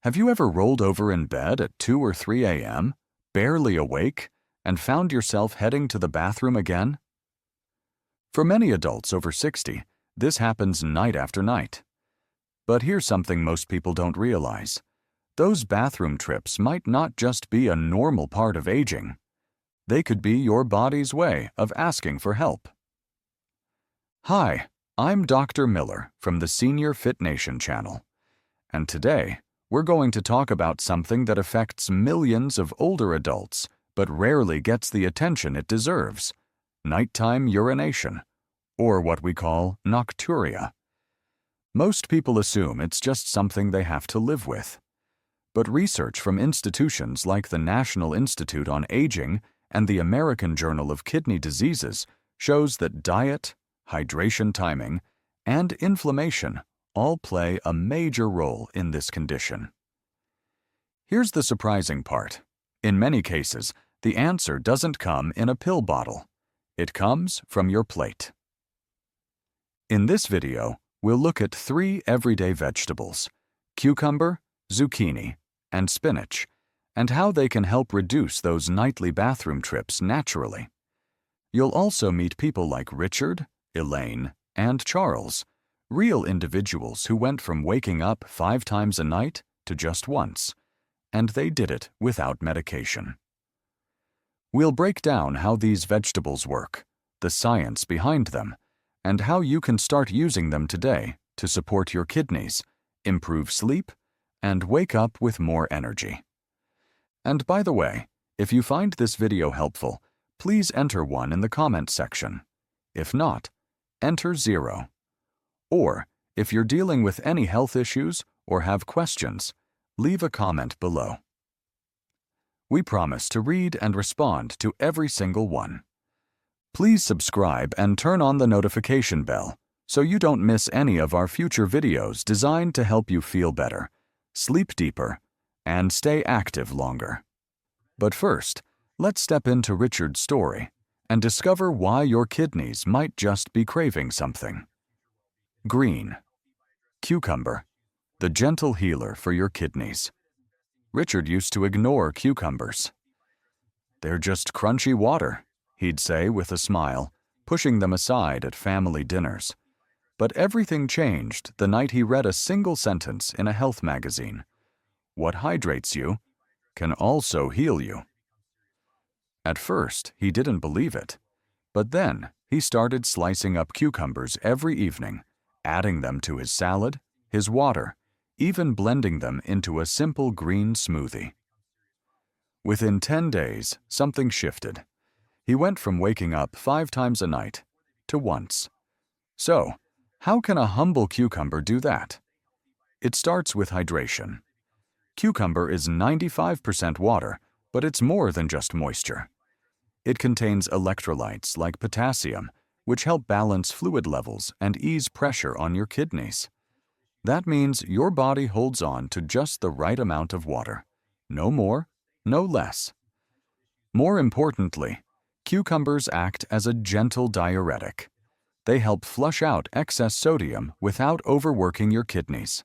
Have you ever rolled over in bed at 2 or 3 a.m., barely awake, and found yourself heading to the bathroom again? For many adults over 60, this happens night after night. But here's something most people don't realize. Those bathroom trips might not just be a normal part of aging. They could be your body's way of asking for help. Hi, I'm Dr. Miller from the Seniorfitnation channel, and today we're going to talk about something that affects millions of older adults but rarely gets the attention it deserves: nighttime urination, or what we call nocturia. Most people assume it's just something they have to live with. But research from institutions like the National Institute on Aging and the American Journal of Kidney Diseases shows that diet, hydration timing, and inflammation all play a major role in this condition. Here's the surprising part. In many cases, the answer doesn't come in a pill bottle. It comes from your plate. In this video, we'll look at 3 everyday vegetables: cucumber, zucchini, and spinach, and how they can help reduce those nightly bathroom trips naturally. You'll also meet people like Richard, Elaine, and Charles, real individuals who went from waking up 5 times a night to just once, and they did it without medication. We'll break down how these vegetables work, the science behind them, and how you can start using them today to support your kidneys, improve sleep, and wake up with more energy. And by the way, if you find this video helpful, please enter 1 in the comment section. If not, enter 0. Or, if you're dealing with any health issues or have questions, leave a comment below. We promise to read and respond to every single one. Please subscribe and turn on the notification bell so you don't miss any of our future videos designed to help you feel better, sleep deeper, and stay active longer. But first, let's step into Richard's story and discover why your kidneys might just be craving something. Green. Cucumber, the gentle healer for your kidneys. Richard used to ignore cucumbers. "They're just crunchy water," he'd say with a smile, pushing them aside at family dinners. But everything changed the night he read a single sentence in a health magazine: "What hydrates you can also heal you." At first, he didn't believe it, but then he started slicing up cucumbers every evening, adding them to his salad, his water, even blending them into a simple green smoothie. Within 10 days, something shifted. He went from waking up 5 times a night to once. So, how can a humble cucumber do that? It starts with hydration. Cucumber is 95% water, but it's more than just moisture. It contains electrolytes like potassium, which help balance fluid levels and ease pressure on your kidneys. That means your body holds on to just the right amount of water. No more, no less. More importantly, cucumbers act as a gentle diuretic. They help flush out excess sodium without overworking your kidneys.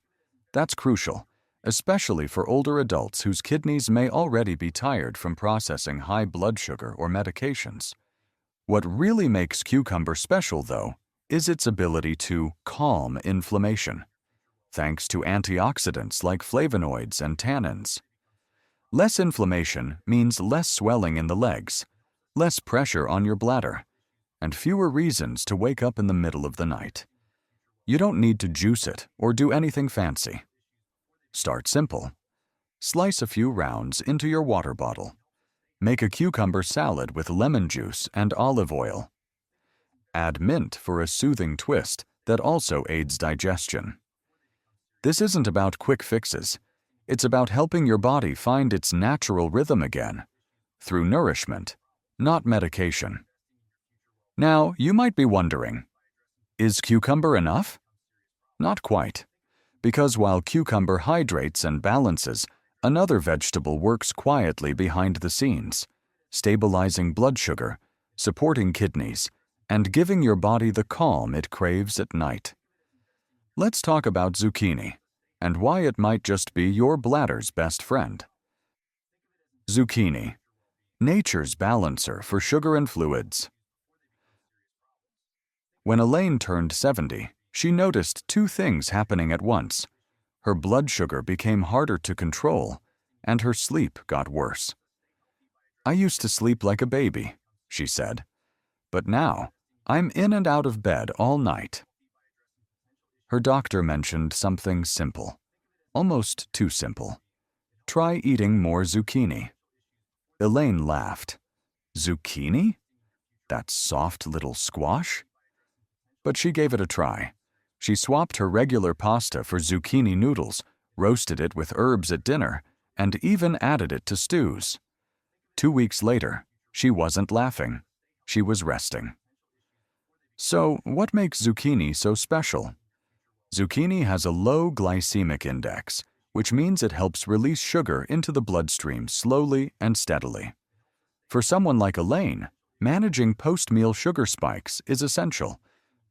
That's crucial, especially for older adults whose kidneys may already be tired from processing high blood sugar or medications. What really makes cucumber special, though, is its ability to calm inflammation, thanks to antioxidants like flavonoids and tannins. Less inflammation means less swelling in the legs, less pressure on your bladder, and fewer reasons to wake up in the middle of the night. You don't need to juice it or do anything fancy. Start simple. Slice a few rounds into your water bottle. Make a cucumber salad with lemon juice and olive oil. Add mint for a soothing twist that also aids digestion. This isn't about quick fixes. It's about helping your body find its natural rhythm again, through nourishment, not medication. Now, you might be wondering, is cucumber enough? Not quite, because while cucumber hydrates and balances, another vegetable works quietly behind the scenes, stabilizing blood sugar, supporting kidneys, and giving your body the calm it craves at night. Let's talk about zucchini, and why it might just be your bladder's best friend. Zucchini, nature's balancer for sugar and fluids. When Elaine turned 70, she noticed two things happening at once. Her blood sugar became harder to control, and her sleep got worse. "I used to sleep like a baby," she said, "but now I'm in and out of bed all night." Her doctor mentioned something simple, almost too simple. Try eating more zucchini. Elaine laughed. Zucchini? That soft little squash? But she gave it a try. She swapped her regular pasta for zucchini noodles, roasted it with herbs at dinner, and even added it to stews. 2 weeks later, she wasn't laughing. She was resting. So, what makes zucchini so special? Zucchini has a low glycemic index, which means it helps release sugar into the bloodstream slowly and steadily. For someone like Elaine, managing post-meal sugar spikes is essential,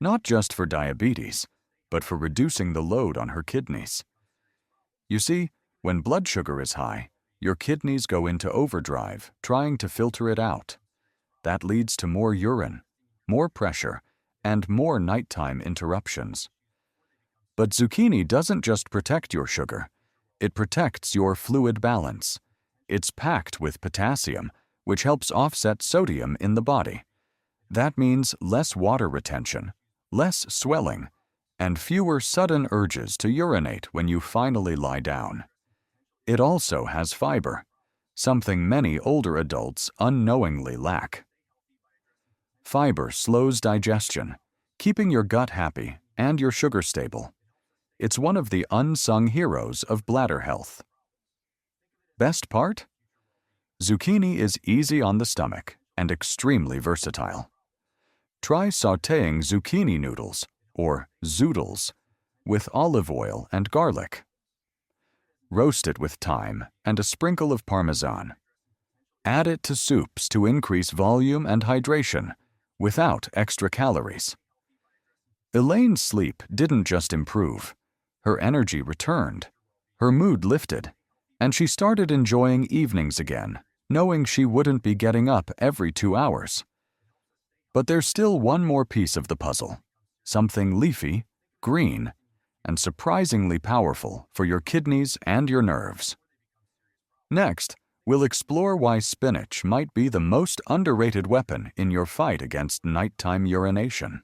not just for diabetes, but for reducing the load on her kidneys. You see, when blood sugar is high, your kidneys go into overdrive, trying to filter it out. That leads to more urine, more pressure, and more nighttime interruptions. But zucchini doesn't just protect your sugar, it protects your fluid balance. It's packed with potassium, which helps offset sodium in the body. That means less water retention, less swelling, and fewer sudden urges to urinate when you finally lie down. It also has fiber, something many older adults unknowingly lack. Fiber slows digestion, keeping your gut happy and your sugar stable. It's one of the unsung heroes of bladder health. Best part? Zucchini is easy on the stomach and extremely versatile. Try sautéing zucchini noodles, or zoodles, with olive oil and garlic. Roast it with thyme and a sprinkle of Parmesan. Add it to soups to increase volume and hydration, without extra calories. Elaine's sleep didn't just improve. Her energy returned, her mood lifted, and she started enjoying evenings again, knowing she wouldn't be getting up every 2 hours. But there's still one more piece of the puzzle, something leafy, green, and surprisingly powerful for your kidneys and your nerves. Next, we'll explore why spinach might be the most underrated weapon in your fight against nighttime urination.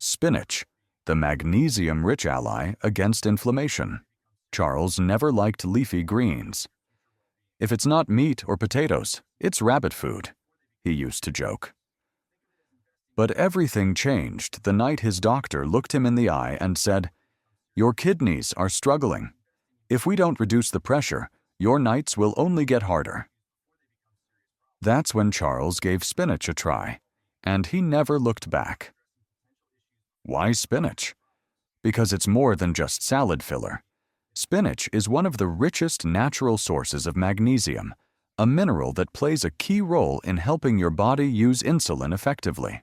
Spinach, the magnesium-rich ally against inflammation. Charles never liked leafy greens. "If it's not meat or potatoes, it's rabbit food," he used to joke. But everything changed the night his doctor looked him in the eye and said, "Your kidneys are struggling. If we don't reduce the pressure, your nights will only get harder." That's when Charles gave spinach a try, and he never looked back. Why spinach? Because it's more than just salad filler. Spinach is one of the richest natural sources of magnesium, a mineral that plays a key role in helping your body use insulin effectively.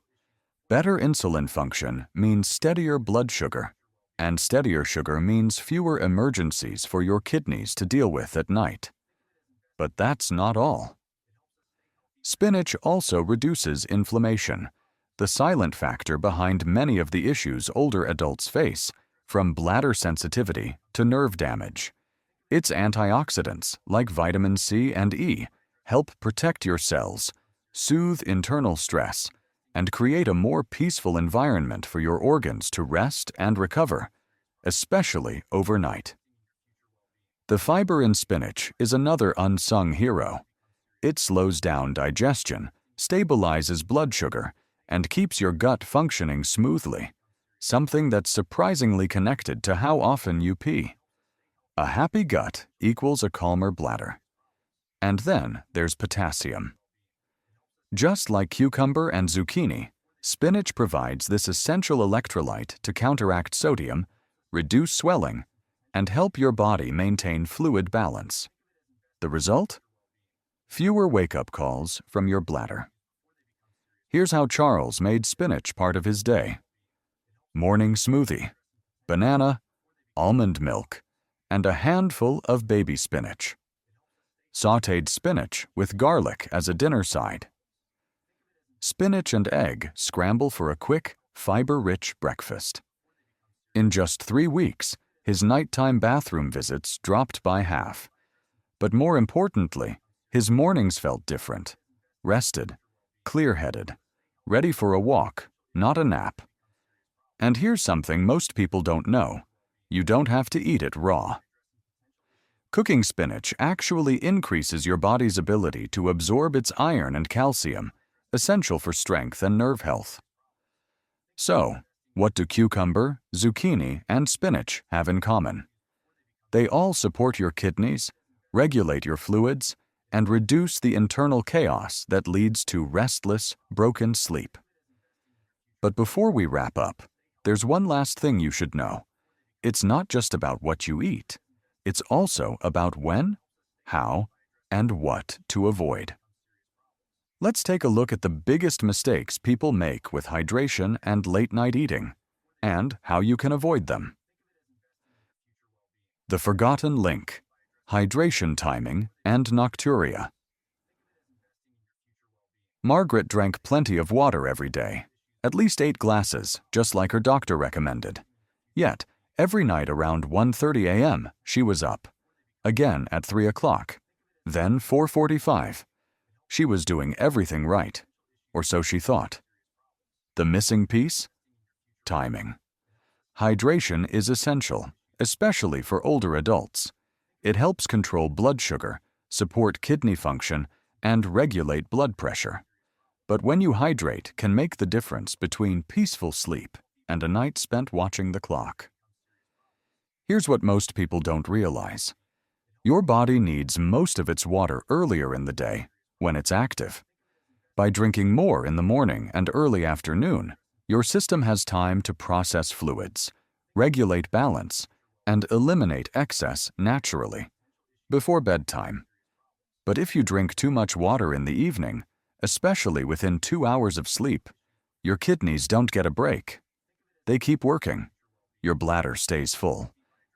Better insulin function means steadier blood sugar, and steadier sugar means fewer emergencies for your kidneys to deal with at night. But that's not all. Spinach also reduces inflammation, the silent factor behind many of the issues older adults face, from bladder sensitivity to nerve damage. Its antioxidants, like vitamin C and E, help protect your cells, soothe internal stress, and create a more peaceful environment for your organs to rest and recover, especially overnight. The fiber in spinach is another unsung hero. It slows down digestion, stabilizes blood sugar, and keeps your gut functioning smoothly, something that's surprisingly connected to how often you pee. A happy gut equals a calmer bladder. And then there's potassium. Just like cucumber and zucchini, spinach provides this essential electrolyte to counteract sodium, reduce swelling, and help your body maintain fluid balance. The result? Fewer wake-up calls from your bladder. Here's how Charles made spinach part of his day. Morning smoothie: banana, almond milk, and a handful of baby spinach. Sautéed spinach with garlic as a dinner side. Spinach and egg scramble for a quick, fiber-rich breakfast. In just 3 weeks, his nighttime bathroom visits dropped by half. But more importantly, his mornings felt different. Rested, clear-headed, ready for a walk, not a nap. And here's something most people don't know. You don't have to eat it raw. Cooking spinach actually increases your body's ability to absorb its iron and calcium, essential for strength and nerve health. So, what do cucumber, zucchini, and spinach have in common? They all support your kidneys, regulate your fluids, and reduce the internal chaos that leads to restless, broken sleep. But before we wrap up, there's one last thing you should know. It's not just about what you eat. It's also about when, how, and what to avoid. Let's take a look at the biggest mistakes people make with hydration and late-night eating, and how you can avoid them. The forgotten link: hydration timing and nocturia. Margaret drank plenty of water every day, at least 8 glasses, just like her doctor recommended. Yet, every night around 1:30 a.m., she was up. Again at 3 o'clock, then 4:45. She was doing everything right, or so she thought. The missing piece? Timing. Hydration is essential, especially for older adults. It helps control blood sugar, support kidney function, and regulate blood pressure. But when you hydrate can make the difference between peaceful sleep and a night spent watching the clock. Here's what most people don't realize. Your body needs most of its water earlier in the day, when it's active. By drinking more in the morning and early afternoon, your system has time to process fluids, regulate balance, and eliminate excess naturally, before bedtime. But if you drink too much water in the evening, especially within 2 hours of sleep, your kidneys don't get a break. They keep working, your bladder stays full,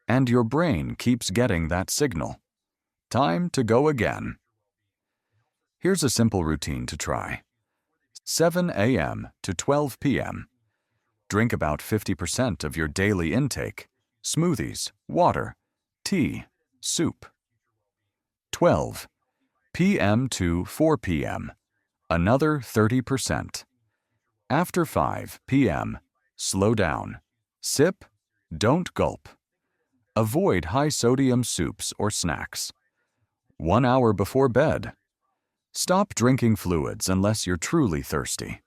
and your brain keeps getting that signal. Time to go again. Here's a simple routine to try. 7 a.m. to 12 p.m. Drink about 50% of your daily intake: smoothies, water, tea, soup. 12 p.m. to 4 p.m. Another 30%. After 5 p.m., slow down. Sip, don't gulp. Avoid high-sodium soups or snacks. 1 hour before bed. Stop drinking fluids unless you're truly thirsty.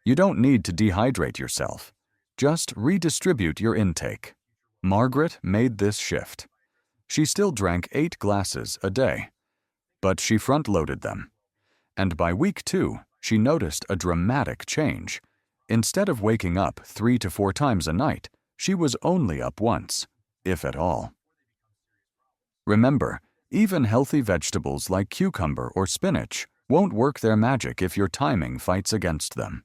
You don't need to dehydrate yourself. Just redistribute your intake. Margaret made this shift. She still drank 8 glasses a day, but she front-loaded them. And by week 2, she noticed a dramatic change. Instead of waking up 3 to 4 times a night, she was only up once, if at all. Remember, even healthy vegetables like cucumber or spinach won't work their magic if your timing fights against them.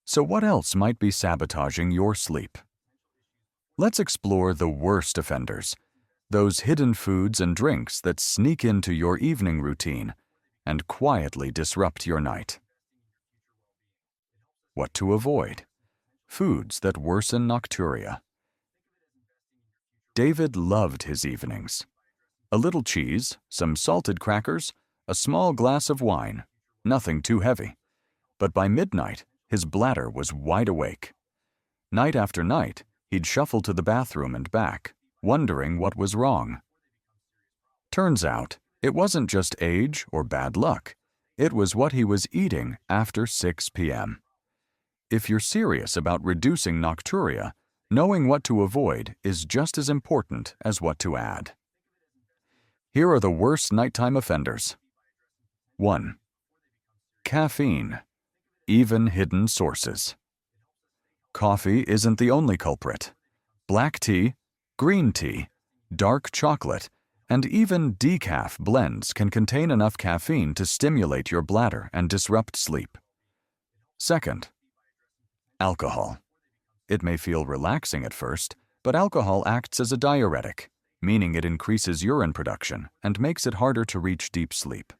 So what else might be sabotaging your sleep? Let's explore the worst offenders, those hidden foods and drinks that sneak into your evening routine and quietly disrupt your night. What to avoid? Foods that worsen nocturia. David loved his evenings. A little cheese, some salted crackers, a small glass of wine, nothing too heavy. But by midnight, his bladder was wide awake. Night after night, he'd shuffle to the bathroom and back, wondering what was wrong. Turns out, it wasn't just age or bad luck. It was what he was eating after 6 p.m. If you're serious about reducing nocturia, knowing what to avoid is just as important as what to add. Here are the worst nighttime offenders. 1. Caffeine. Even hidden sources. Coffee isn't the only culprit. Black tea, green tea, dark chocolate, and even decaf blends can contain enough caffeine to stimulate your bladder and disrupt sleep. 2. Alcohol. It may feel relaxing at first, but alcohol acts as a diuretic, meaning it increases urine production and makes it harder to reach deep sleep.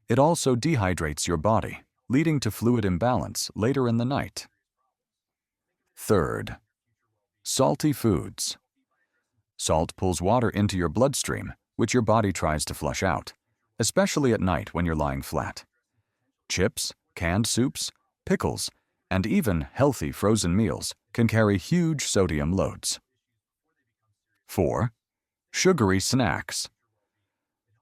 It also dehydrates your body, leading to fluid imbalance later in the night. Third, salty foods. Salt pulls water into your bloodstream, which your body tries to flush out, especially at night when you're lying flat. Chips, canned soups, pickles, and even healthy frozen meals can carry huge sodium loads. 4. Sugary snacks.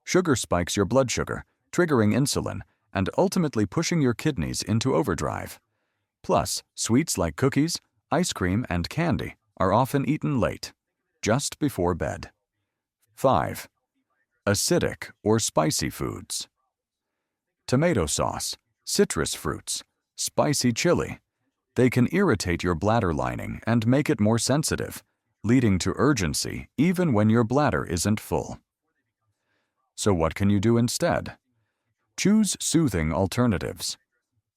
Sugar spikes your blood sugar, triggering insulin, and ultimately pushing your kidneys into overdrive. Plus, sweets like cookies, ice cream, and candy are often eaten late, just before bed. 5. Acidic or spicy foods. Tomato sauce, citrus fruits, spicy chili. They can irritate your bladder lining and make it more sensitive, leading to urgency even when your bladder isn't full. So what can you do instead? Choose soothing alternatives.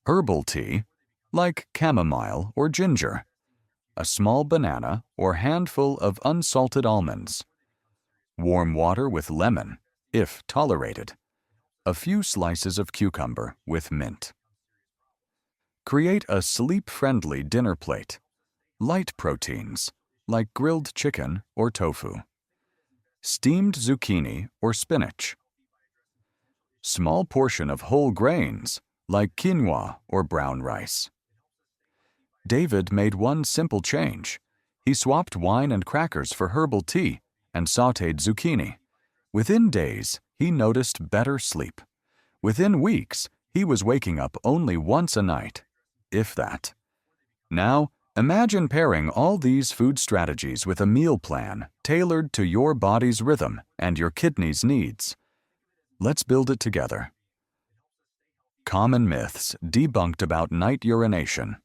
Herbal tea, like chamomile or ginger. A small banana or handful of unsalted almonds. Warm water with lemon, if tolerated. A few slices of cucumber with mint. Create a sleep-friendly dinner plate. Light proteins, like grilled chicken or tofu. Steamed zucchini or spinach. Small portion of whole grains, like quinoa or brown rice. David made one simple change. He swapped wine and crackers for herbal tea and sautéed zucchini. Within days, he noticed better sleep. Within weeks, he was waking up only once a night, if that. Now, imagine pairing all these food strategies with a meal plan tailored to your body's rhythm and your kidneys' needs. Let's build it together. Common myths debunked about night urination.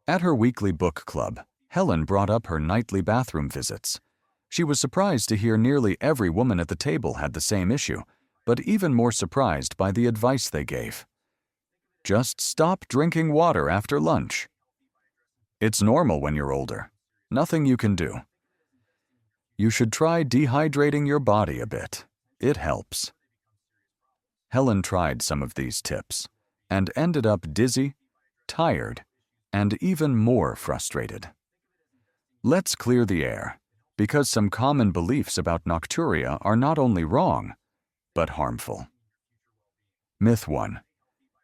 At her weekly book club, Helen brought up her nightly bathroom visits. She was surprised to hear nearly every woman at the table had the same issue, but even more surprised by the advice they gave. Just stop drinking water after lunch. It's normal when you're older. Nothing you can do. You should try dehydrating your body a bit. It helps. Helen tried some of these tips and ended up dizzy, tired, and even more frustrated. Let's clear the air, because some common beliefs about nocturia are not only wrong, but harmful. Myth 1.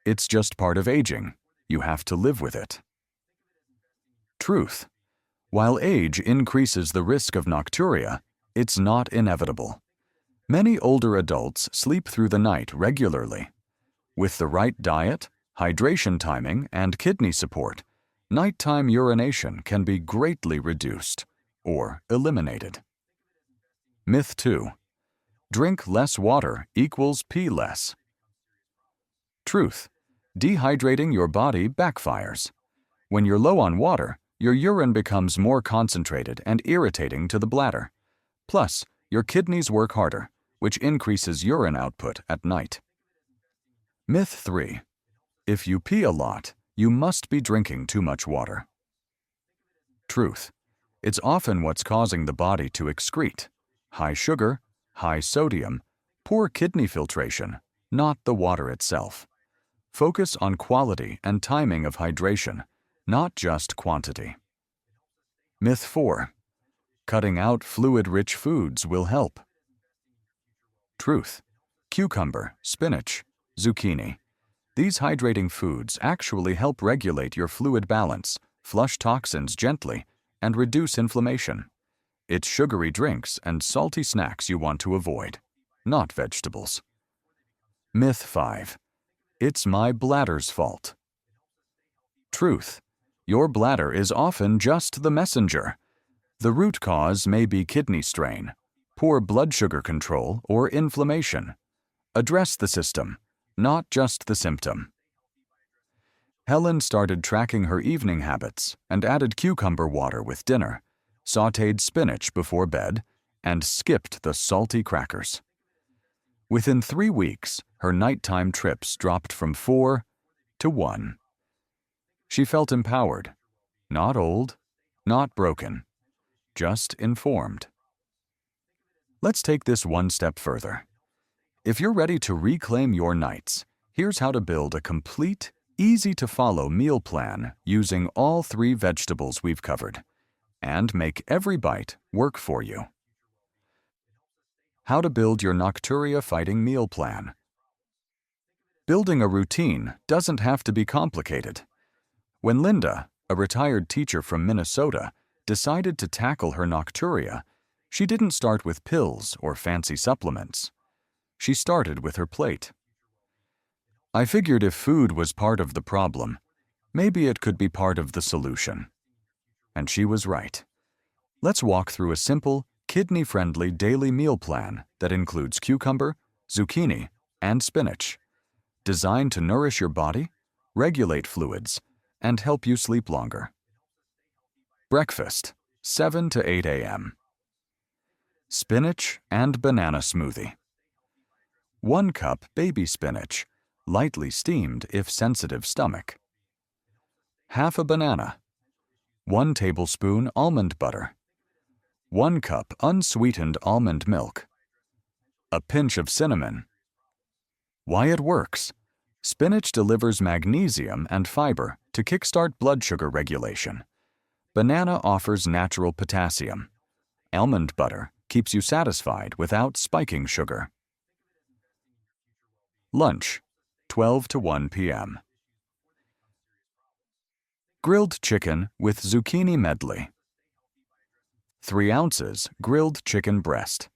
It's just part of aging. You have to live with it. Truth. While age increases the risk of nocturia, it's not inevitable. Many older adults sleep through the night regularly. With the right diet, hydration timing, and kidney support, nighttime urination can be greatly reduced or eliminated. Myth 2. Drink less water equals pee less. Truth. Dehydrating your body backfires. When you're low on water, your urine becomes more concentrated and irritating to the bladder. Plus, your kidneys work harder, which increases urine output at night. Myth 3. If you pee a lot, you must be drinking too much water. Truth. It's often what's causing the body to excrete. High sugar, high sodium, poor kidney filtration, not the water itself. Focus on quality and timing of hydration, not just quantity. Myth 4. Cutting out fluid-rich foods will help. Truth. Cucumber, spinach, zucchini. These hydrating foods actually help regulate your fluid balance, flush toxins gently, and reduce inflammation. It's sugary drinks and salty snacks you want to avoid, not vegetables. Myth 5. It's my bladder's fault. Truth. Your bladder is often just the messenger. The root cause may be kidney strain, poor blood sugar control, or inflammation. Address the system, not just the symptom. Helen started tracking her evening habits and added cucumber water with dinner, sautéed spinach before bed, and skipped the salty crackers. Within 3 weeks, her nighttime trips dropped from 4 to 1. She felt empowered, not old, Not broken, just informed. Let's take this one step further. If you're ready to reclaim your nights, here's how to build a complete, easy-to-follow meal plan using all 3 vegetables we've covered, and make every bite work for you. How to build your Nocturia fighting meal plan. Building a routine doesn't have to be complicated. When Linda, a retired teacher from Minnesota, decided to tackle her Nocturia, she didn't start with pills or fancy supplements. She started with her plate. I figured if food was part of the problem, maybe it could be part of the solution. And she was right. Let's walk through a simple, kidney-friendly daily meal plan that includes cucumber, zucchini, and spinach, designed to nourish your body, regulate fluids, and help you sleep longer. Breakfast, 7 to 8 a.m. Spinach and banana smoothie. 1 cup baby spinach, lightly steamed if sensitive stomach. Half a banana. 1 tablespoon almond butter. 1 cup unsweetened almond milk. A pinch of cinnamon. Why it works. Spinach delivers magnesium and fiber to kickstart blood sugar regulation. Banana offers natural potassium. Almond butter keeps you satisfied without spiking sugar. Lunch, 12 to 1 p.m. Grilled chicken with zucchini medley. 3 ounces grilled chicken breast.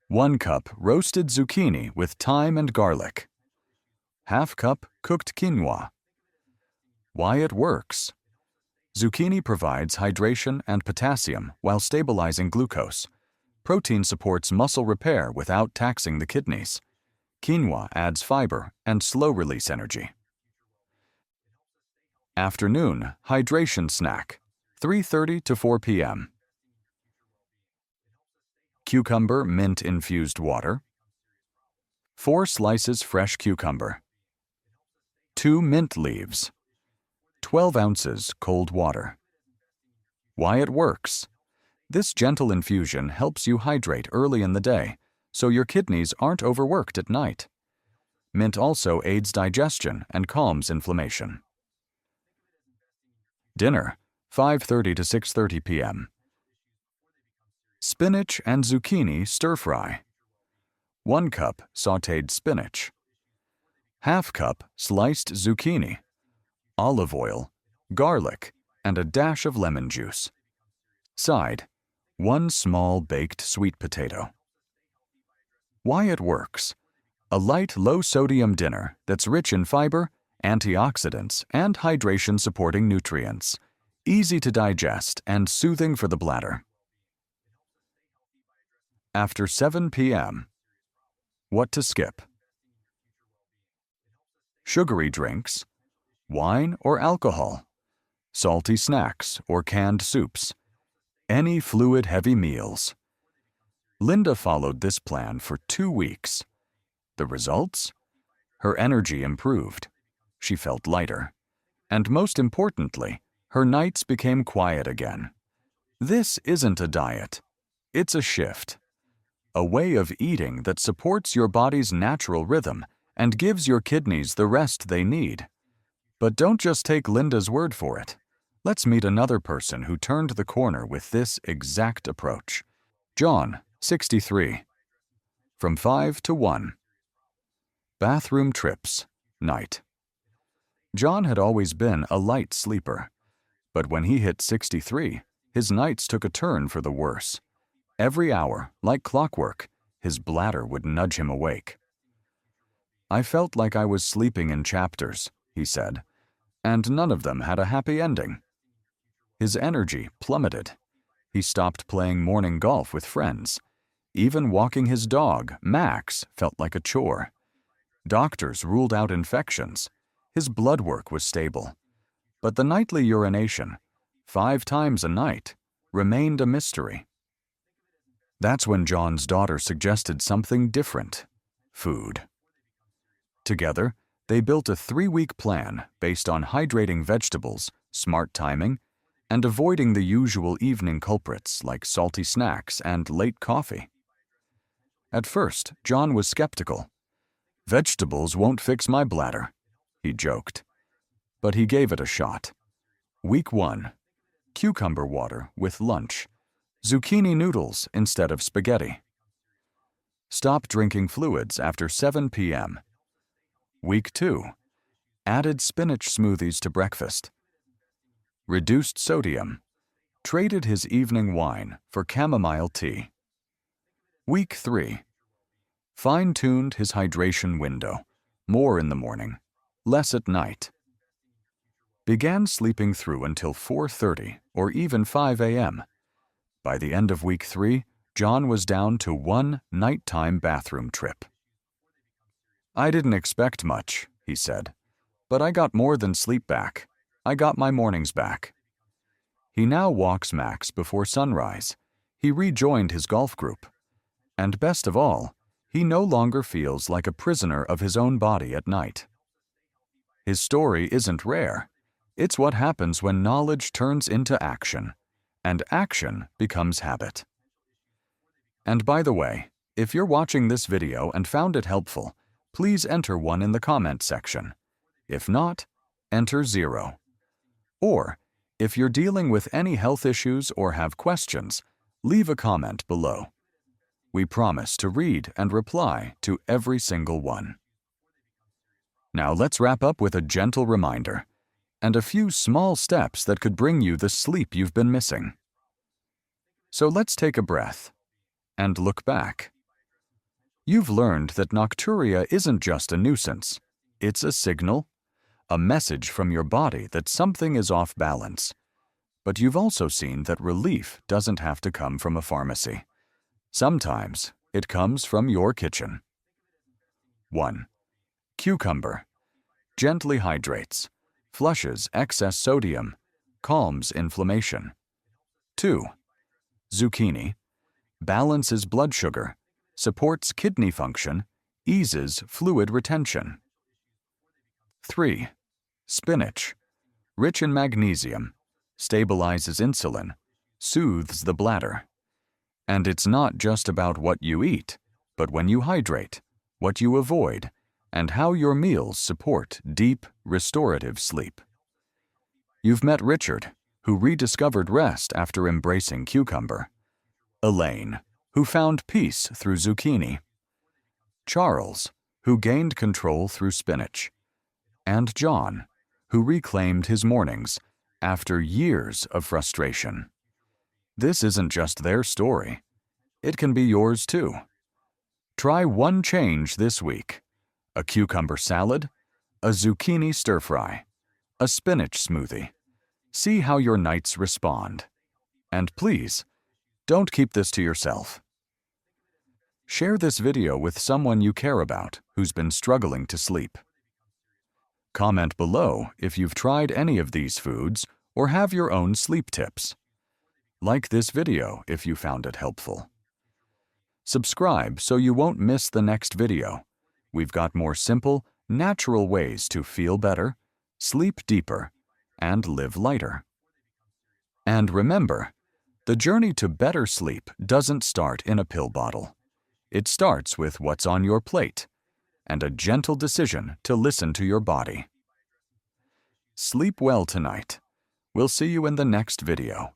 1 cup roasted zucchini with thyme and garlic. Half cup cooked quinoa. Why it works. Zucchini provides hydration and potassium while stabilizing glucose. Protein supports muscle repair without taxing the kidneys. Quinoa adds fiber and slow-release energy. Afternoon hydration snack, 3:30 to 4 p.m. Cucumber mint-infused water. 4 slices fresh cucumber. 2 mint leaves. 12 ounces cold water. Why it works. This gentle infusion helps you hydrate early in the day, so your kidneys aren't overworked at night. Mint also aids digestion and calms inflammation. Dinner, 5:30 to 6:30 p.m. Spinach and zucchini stir-fry. 1 cup sautéed spinach. Half cup sliced zucchini. Olive oil, garlic, and a dash of lemon juice. Side, 1 small baked sweet potato. Why it works. A light, low-sodium dinner that's rich in fiber, antioxidants, and hydration-supporting nutrients. Easy to digest and soothing for the bladder. After 7 p.m. What to skip. Sugary drinks, wine or alcohol, salty snacks or canned soups, any fluid-heavy meals. Linda followed this plan for 2 weeks. The results? Her energy improved. She felt lighter. And most importantly, her nights became quiet again. This isn't a diet. It's a shift. A way of eating that supports your body's natural rhythm and gives your kidneys the rest they need. But don't just take Linda's word for it. Let's meet another person who turned the corner with this exact approach. John, 63. From 5 to 1. Bathroom trips, night. John had always been a light sleeper. But when he hit 63, his nights took a turn for the worse. Every hour, like clockwork, his bladder would nudge him awake. I felt like I was sleeping in chapters, he said, and none of them had a happy ending. His energy plummeted. He stopped playing morning golf with friends. Even walking his dog, Max, felt like a chore. Doctors ruled out infections. His blood work was stable. But the nightly urination, 5 times a night, remained a mystery. That's when John's daughter suggested something different: food. Together, they built a 3-week plan based on hydrating vegetables, smart timing, and avoiding the usual evening culprits like salty snacks and late coffee. At first, John was skeptical. "Vegetables won't fix my bladder," he joked. But he gave it a shot. Week 1. Cucumber water with lunch. Zucchini noodles instead of spaghetti. Stop drinking fluids after 7 p.m. Week 2. Added spinach smoothies to breakfast. Reduced sodium. Traded his evening wine for chamomile tea. Week 3. Fine-tuned his hydration window. More in the morning, less at night. Began sleeping through until 4:30 or even 5 a.m. By the end of week 3, John was down to 1 nighttime bathroom trip. "I didn't expect much," he said, "but I got more than sleep back. I got my mornings back." He now walks max before sunrise. He rejoined his golf group. And best of all, he no longer feels like a prisoner of his own body at night. His story isn't rare. It's what happens when knowledge turns into action, and action becomes habit. And by the way, if you're watching this video and found it helpful, please enter 1 in the comment section. If not, enter 0. Or, if you're dealing with any health issues or have questions, leave a comment below. We promise to read and reply to every single one. Now let's wrap up with a gentle reminder and a few small steps that could bring you the sleep you've been missing. So let's take a breath and look back. You've learned that Nocturia isn't just a nuisance. It's a signal, a message from your body that something is off balance. But you've also seen that relief doesn't have to come from a pharmacy. Sometimes it comes from your kitchen. 1. Cucumber. Gently hydrates, flushes excess sodium, calms inflammation. 2. Zucchini. Balances blood sugar, supports kidney function, eases fluid retention. 3. Spinach. Rich in magnesium, stabilizes insulin, soothes the bladder. And it's not just about what you eat, but when you hydrate, what you avoid, and how your meals support deep, restorative sleep. You've met Richard, who rediscovered rest after embracing cucumber. Elaine, who found peace through zucchini. Charles, who gained control through spinach. And John, who reclaimed his mornings after years of frustration. This isn't just their story. It can be yours too. Try one change this week: a cucumber salad, a zucchini stir-fry, a spinach smoothie. See how your nights respond. And please, don't keep this to yourself. Share this video with someone you care about who's been struggling to sleep. Comment below if you've tried any of these foods or have your own sleep tips. Like this video if you found it helpful. Subscribe so you won't miss the next video. We've got more simple, natural ways to feel better, sleep deeper, and live lighter. And remember, the journey to better sleep doesn't start in a pill bottle. It starts with what's on your plate and a gentle decision to listen to your body. Sleep well tonight. We'll see you in the next video.